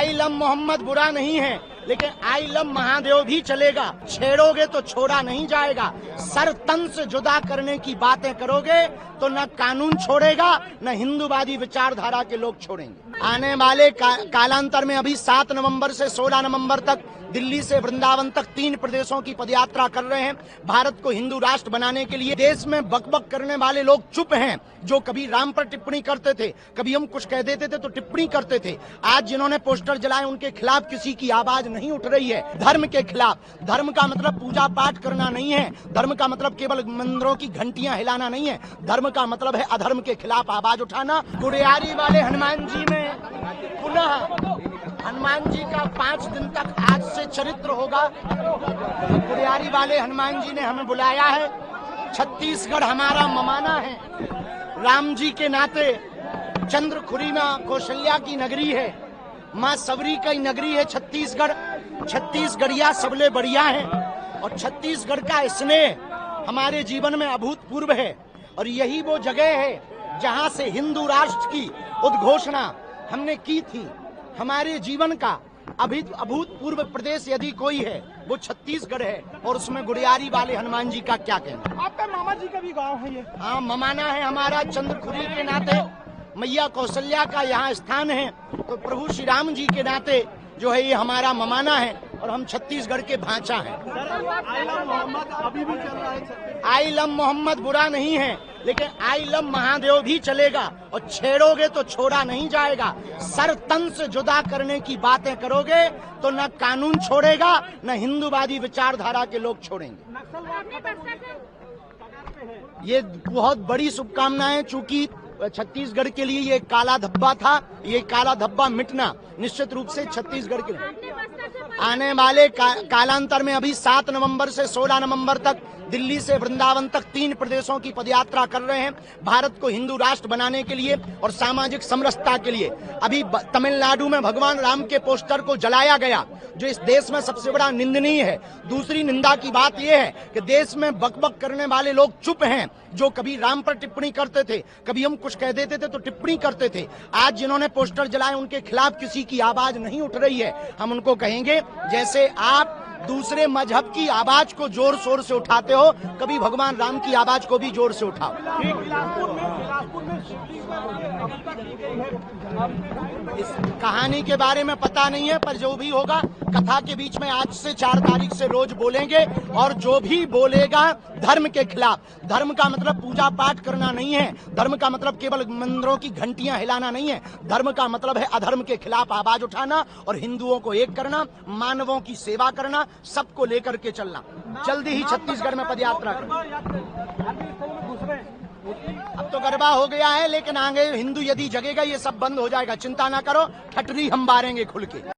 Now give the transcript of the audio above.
I love Mohammad बुरा नहीं है, लेकिन आई लव महादेव भी चलेगा। छेड़ोगे तो छोड़ा नहीं जाएगा। सर तन से जुदा करने की बातें करोगे तो न कानून छोड़ेगा न हिंदूवादी विचारधारा के लोग छोड़ेंगे। आने वाले कालांतर में अभी 7 नवंबर से 16 नवंबर तक दिल्ली से वृंदावन तक 3 प्रदेशों की पदयात्रा कर रहे हैं। भारत को हिंदू राष्ट्र बनाने के लिए देश में बकबक करने वाले लोग चुप हैं। जो कभी राम पर टिप्पणी करते थे, कभी हम कुछ कह देते थे तो टिप्पणी करते थे। आज जिन्होंने पोस्टर जलाए उनके खिलाफ किसी की आवाज नहीं उठ रही है। धर्म के खिलाफ। धर्म का मतलब पूजा पाठ करना नहीं है। धर्म का मतलब केवल मंदिरों की घंटियां हिलाना नहीं है। धर्म का मतलब है अधर्म के खिलाफ आवाज उठाना। गुड़ियारी वाले हनुमान जी में पुनः हनुमान जी का 5 दिन तक आज से चरित्र होगा। गुड़ियारी वाले हनुमान जी ने हमें बुलाया है। छत्तीसगढ़ हमारा ममाना है। राम जी के नाते चंद्रखुरी में कौशल्या की नगरी है। माँ सबरी की नगरी है छत्तीसगढ़। छत्तीसगढ़िया सबले बढ़िया है और छत्तीसगढ़ का स्नेह हमारे जीवन में अभूतपूर्व है। और यही वो जगह है जहाँ से हिंदू राष्ट्र की उद्घोषणा हमने की थी। हमारे जीवन का अभूतपूर्व प्रदेश यदि कोई है वो छत्तीसगढ़ है और उसमें गुड़ियारी वाले हनुमान जी का क्या कहना। आपका मामा जी का भी गांव है ये? हाँ, ममाना है हमारा। चंद्रखुरी के नाते मैया कौशल्या का यहाँ स्थान है, तो प्रभु श्री राम जी के नाते जो है ये हमारा ममाना है और हम छत्तीसगढ़ के भांचा हैं। आई लव मोहम्मद अभी भी चल रहा है। आई लव मोहम्मद बुरा नहीं है, लेकिन आई लव महादेव भी चलेगा। और छेड़ोगे तो छोड़ा नहीं जाएगा। सर तन से जुदा करने की बातें करोगे तो न कानून छोड़ेगा न हिंदूवादी विचारधारा के लोग छोड़ेंगे। ये बहुत बड़ी शुभकामनाएं। चूंकि छत्तीसगढ़ के लिए ये काला धब्बा था, ये काला धब्बा मिटना निश्चित रूप से छत्तीसगढ़ के लिए आने वाले कालांतर में अभी 7 नवंबर से 16 नवंबर तक दिल्ली से वृंदावन तक 3 प्रदेशों की पदयात्रा कर रहे हैं। भारत को हिंदू राष्ट्र बनाने के लिए और सामाजिक समरसता के लिए। अभी तमिलनाडु में भगवान राम के पोस्टर को जलाया गया, जो इस देश में सबसे बड़ा निंदनीय है। दूसरी निंदा की बात यह है कि देश में बकबक करने वाले लोग चुप हैं। जो कभी राम पर टिप्पणी करते थे, कभी हम कुछ कह देते थे तो टिप्पणी करते थे। आज जिन्होंने पोस्टर जलाए उनके खिलाफ किसी की आवाज नहीं उठ रही है। हम उनको कहेंगे, जैसे आप दूसरे मजहब की आवाज को जोर शोर से उठाते हो, कभी भगवान राम की आवाज को भी जोर से उठाओ। इस कहानी के बारे में पता नहीं है, पर जो भी होगा कथा के बीच में आज से 4 तारीख से रोज बोलेंगे। और जो भी बोलेगा धर्म के खिलाफ। धर्म का मतलब पूजा पाठ करना नहीं है। धर्म का मतलब केवल मंदिरों की घंटियां हिलाना नहीं है। धर्म का मतलब है अधर्म के खिलाफ आवाज उठाना और हिंदुओं को एक करना, मानवों की सेवा करना, सबको लेकर के चलना। जल्दी ही छत्तीसगढ़ में पदयात्रा करना। अब तो गरबा हो गया है, लेकिन आगे हिंदू यदि जगेगा ये सब बंद हो जाएगा। चिंता ना करो, ठटरी हम बारेंगे खुल के।